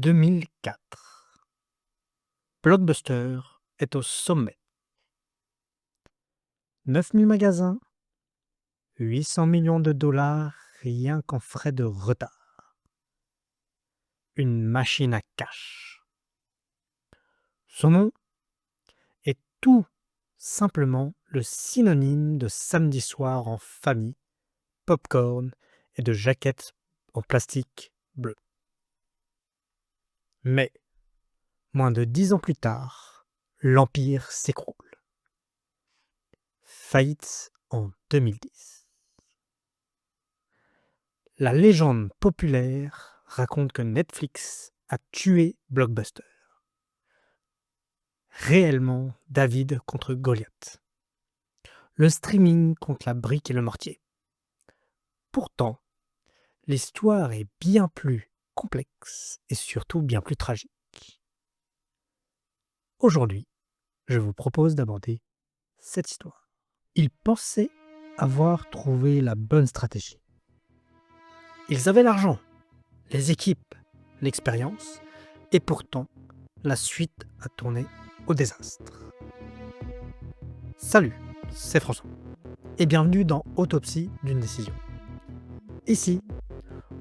2004. Blockbuster est au sommet. 9000 magasins, 800 millions de dollars rien qu'en frais de retard. Une machine à cash. Son nom est tout simplement le synonyme de samedi soir en famille, popcorn et de jaquettes en plastique bleu. Mais, moins de 10 ans plus tard, l'empire s'écroule. Faillite en 2010. La légende populaire raconte que Netflix a tué Blockbuster. Réellement David contre Goliath. Le streaming contre la brique et le mortier. Pourtant, l'histoire est bien plus complexe et surtout bien plus tragique. Aujourd'hui, je vous propose d'aborder cette histoire. Ils pensaient avoir trouvé la bonne stratégie. Ils avaient l'argent, les équipes, l'expérience, et pourtant, la suite a tourné au désastre. Salut, c'est François, et bienvenue dans Autopsie d'une décision. Ici,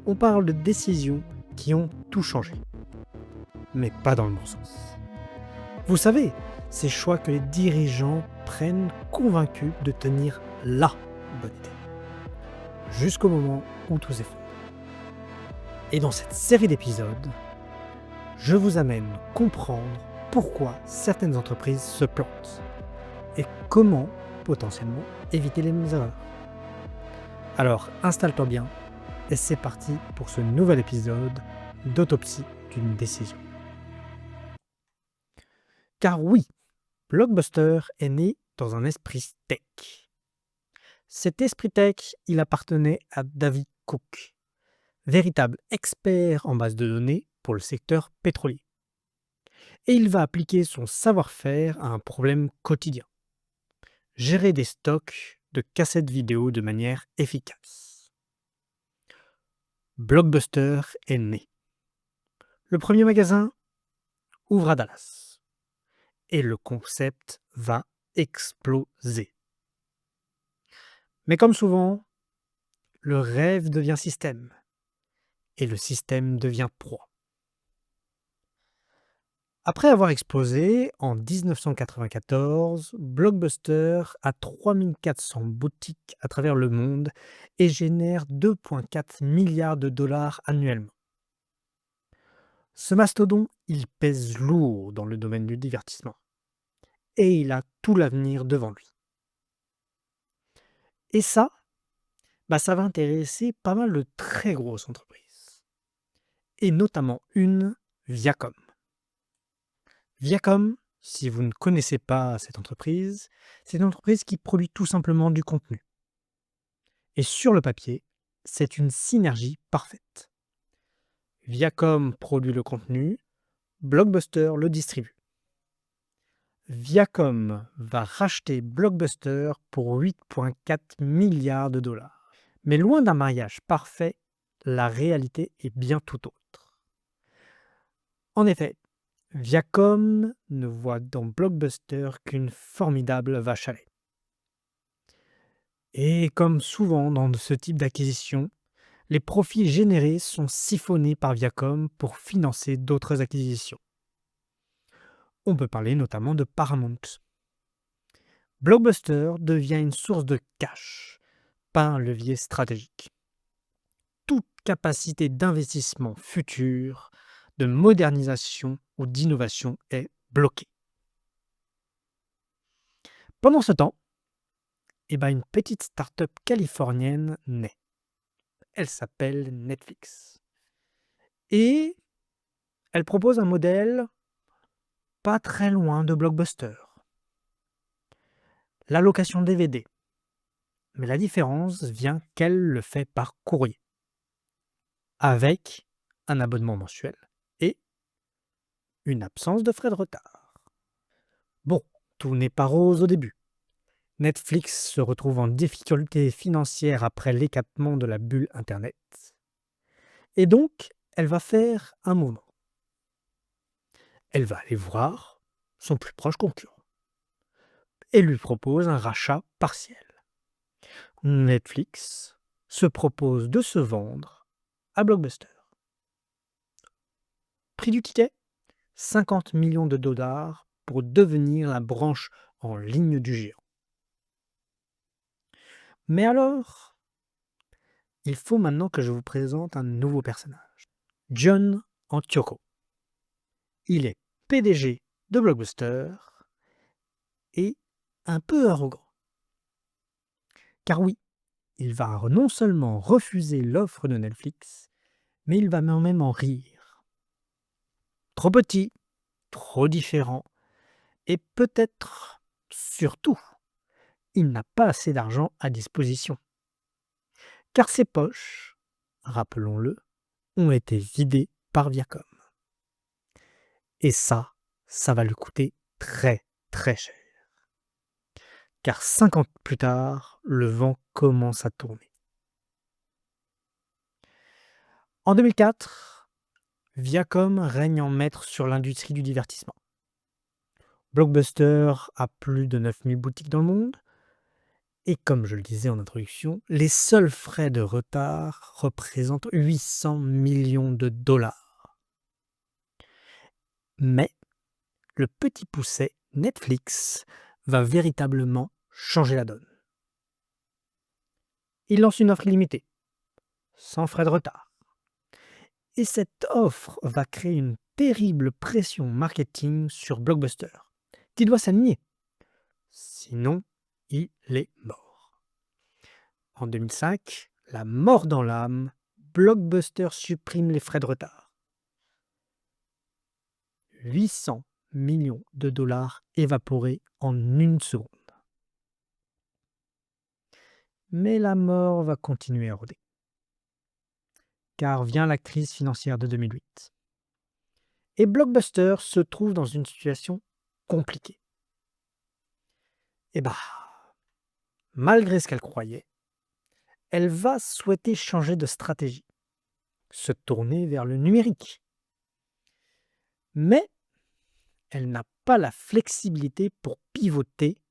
on parle de décisions qui ont tout changé, mais pas dans le bon sens. Vous savez, ces choix que les dirigeants prennent convaincus de tenir la bonne idée, jusqu'au moment où tout s'effondre. Et dans cette série d'épisodes, je vous amène comprendre pourquoi certaines entreprises se plantent et comment potentiellement éviter les mêmes erreurs. Alors installe-toi bien et c'est parti pour ce nouvel épisode d'Autopsie d'une décision. Car oui, Blockbuster est né dans un esprit tech. Cet esprit tech, il appartenait à David Cook, véritable expert en base de données pour le secteur pétrolier. Et il va appliquer son savoir-faire à un problème quotidien. Gérer des stocks de cassettes vidéo de manière efficace. Blockbuster est né. Le premier magasin ouvre à Dallas. Et le concept va exploser. Mais comme souvent, le rêve devient système. Et le système devient proie. Après avoir explosé, en 1994, Blockbuster a 3400 boutiques à travers le monde et génère 2,4 milliards de dollars annuellement. Ce mastodonte, il pèse lourd dans le domaine du divertissement. Et il a tout l'avenir devant lui. Et ça va intéresser pas mal de très grosses entreprises. Et notamment une, Viacom. Viacom, si vous ne connaissez pas cette entreprise, c'est une entreprise qui produit tout simplement du contenu. Et sur le papier, c'est une synergie parfaite. Viacom produit le contenu, Blockbuster le distribue. Viacom va racheter Blockbuster pour 8,4 milliards de dollars. Mais loin d'un mariage parfait, la réalité est bien tout autre. En effet, Viacom ne voit dans Blockbuster qu'une formidable vache à lait. Et comme souvent dans ce type d'acquisition, les profits générés sont siphonnés par Viacom pour financer d'autres acquisitions. On peut parler notamment de Paramount. Blockbuster devient une source de cash, pas un levier stratégique. Toute capacité d'investissement futur, de modernisation ou d'innovation est bloquée. Pendant ce temps, une petite start-up californienne naît. Elle s'appelle Netflix. Et elle propose un modèle pas très loin de Blockbuster. La location DVD. Mais la différence vient qu'elle le fait par courrier. Avec un abonnement mensuel et une absence de frais de retard. Bon, tout n'est pas rose au début. Netflix se retrouve en difficulté financière après l'éclatement de la bulle Internet. Et donc, elle va faire un mouvement. Elle va aller voir son plus proche concurrent et lui propose un rachat partiel. Netflix se propose de se vendre à Blockbuster. Prix du ticket? 50 millions de dollars pour devenir la branche en ligne du géant. Mais alors, il faut maintenant que je vous présente un nouveau personnage. John Antioco. Il est PDG de Blockbuster et un peu arrogant. Car oui, il va non seulement refuser l'offre de Netflix, mais il va même en rire. Trop petit, trop différent, et peut-être, surtout, il n'a pas assez d'argent à disposition. Car ses poches, rappelons-le, ont été vidées par Viacom. Et ça va lui coûter très très cher. Car 5 ans plus tard, le vent commence à tourner. En 2004, Viacom règne en maître sur l'industrie du divertissement. Blockbuster a plus de 9000 boutiques dans le monde. Et comme je le disais en introduction, les seuls frais de retard représentent 800 millions de dollars. Mais le petit pousset Netflix va véritablement changer la donne. Il lance une offre illimitée, sans frais de retard. Et cette offre va créer une terrible pression marketing sur Blockbuster, qui doit s'aligner. Sinon, il est mort. En 2005, la mort dans l'âme, Blockbuster supprime les frais de retard. 800 millions de dollars évaporés en une seconde. Mais la mort va continuer à rôder. Car vient la crise financière de 2008. Et Blockbuster se trouve dans une situation compliquée. Et bah, malgré ce qu'elle croyait, elle va souhaiter changer de stratégie, se tourner vers le numérique. Mais elle n'a pas la flexibilité pour pivoter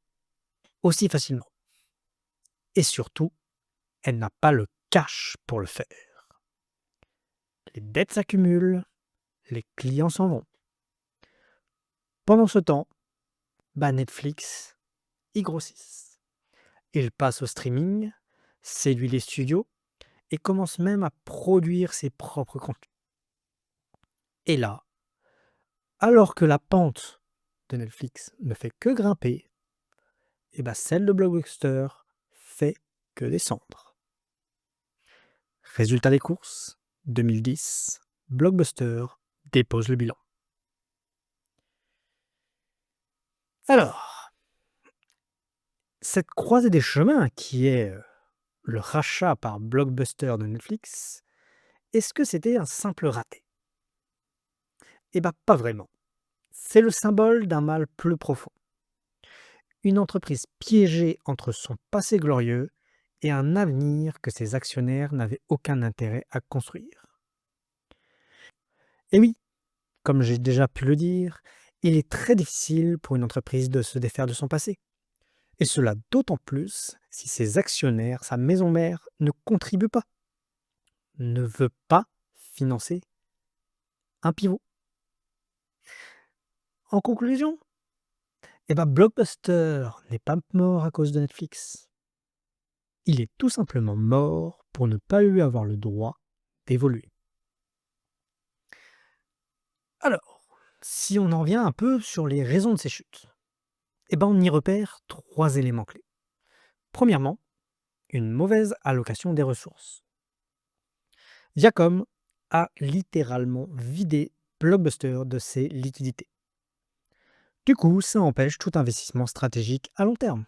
aussi facilement. Et surtout, elle n'a pas le cash pour le faire. Les dettes s'accumulent, les clients s'en vont. Pendant ce temps, Netflix y grossit. Il passe au streaming, séduit les studios et commence même à produire ses propres contenus. Et là, alors que la pente de Netflix ne fait que grimper, celle de Blockbuster fait que descendre. Résultat des courses, 2010, Blockbuster dépose le bilan. Alors, cette croisée des chemins qui est le rachat par Blockbuster de Netflix, est-ce que c'était un simple raté? Pas vraiment. C'est le symbole d'un mal plus profond. Une entreprise piégée entre son passé glorieux et un avenir que ses actionnaires n'avaient aucun intérêt à construire. Et oui, comme j'ai déjà pu le dire, il est très difficile pour une entreprise de se défaire de son passé. Et cela d'autant plus si ses actionnaires, sa maison mère, ne contribuent pas, ne veut pas financer un pivot. En conclusion, Blockbuster n'est pas mort à cause de Netflix. Il est tout simplement mort pour ne pas lui avoir le droit d'évoluer. Alors, si on en revient un peu sur les raisons de ces chutes, on y repère 3 éléments clés. Premièrement, une mauvaise allocation des ressources. Viacom a littéralement vidé Blockbuster de ses liquidités. Du coup, ça empêche tout investissement stratégique à long terme.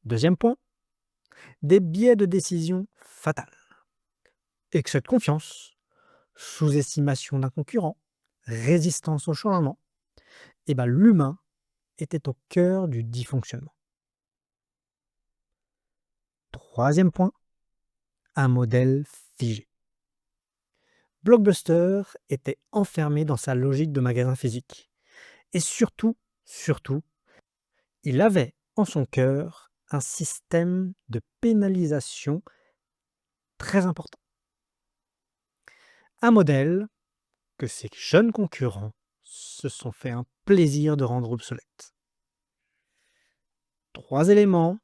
Deuxième point, des biais de décision fatals. Excès de confiance, sous-estimation d'un concurrent, résistance au changement. L'humain était au cœur du dysfonctionnement. Troisième point, un modèle figé. Blockbuster était enfermé dans sa logique de magasin physique. Et surtout, il avait en son cœur un système de pénalisation très important. Un modèle que ses jeunes concurrents se sont fait un plaisir de rendre obsolète. 3 éléments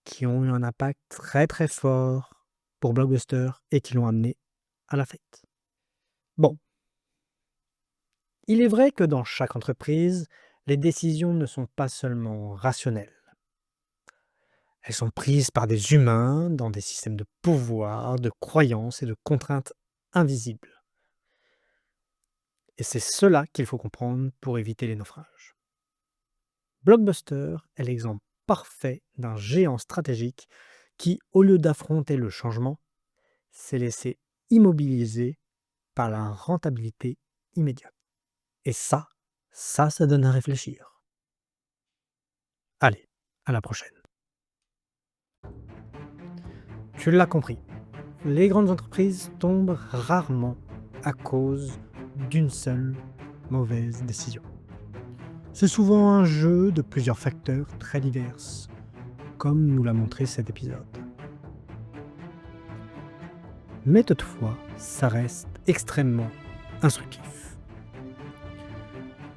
qui ont eu un impact très fort pour Blockbuster et qui l'ont amené à la faillite. Bon, il est vrai que dans chaque entreprise, les décisions ne sont pas seulement rationnelles. Elles sont prises par des humains dans des systèmes de pouvoir, de croyances et de contraintes invisibles. Et c'est cela qu'il faut comprendre pour éviter les naufrages. Blockbuster est l'exemple parfait d'un géant stratégique qui, au lieu d'affronter le changement, s'est laissé immobiliser par la rentabilité immédiate. Et ça donne à réfléchir. Allez, à la prochaine. Tu l'as compris, les grandes entreprises tombent rarement à cause d'une seule mauvaise décision. C'est souvent un jeu de plusieurs facteurs très divers, comme nous l'a montré cet épisode. Mais toutefois, ça reste extrêmement instructif.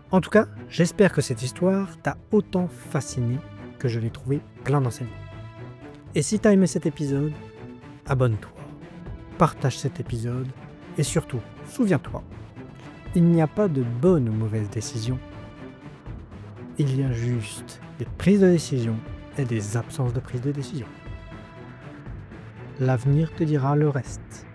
En tout cas, j'espère que cette histoire t'a autant fasciné que je l'ai trouvé plein d'enseignements. Et si t'as aimé cet épisode, abonne-toi, partage cet épisode et surtout, souviens-toi, il n'y a pas de bonne ou mauvaise décision. Il y a juste des prises de décision et des absences de prise de décision. L'avenir te dira le reste.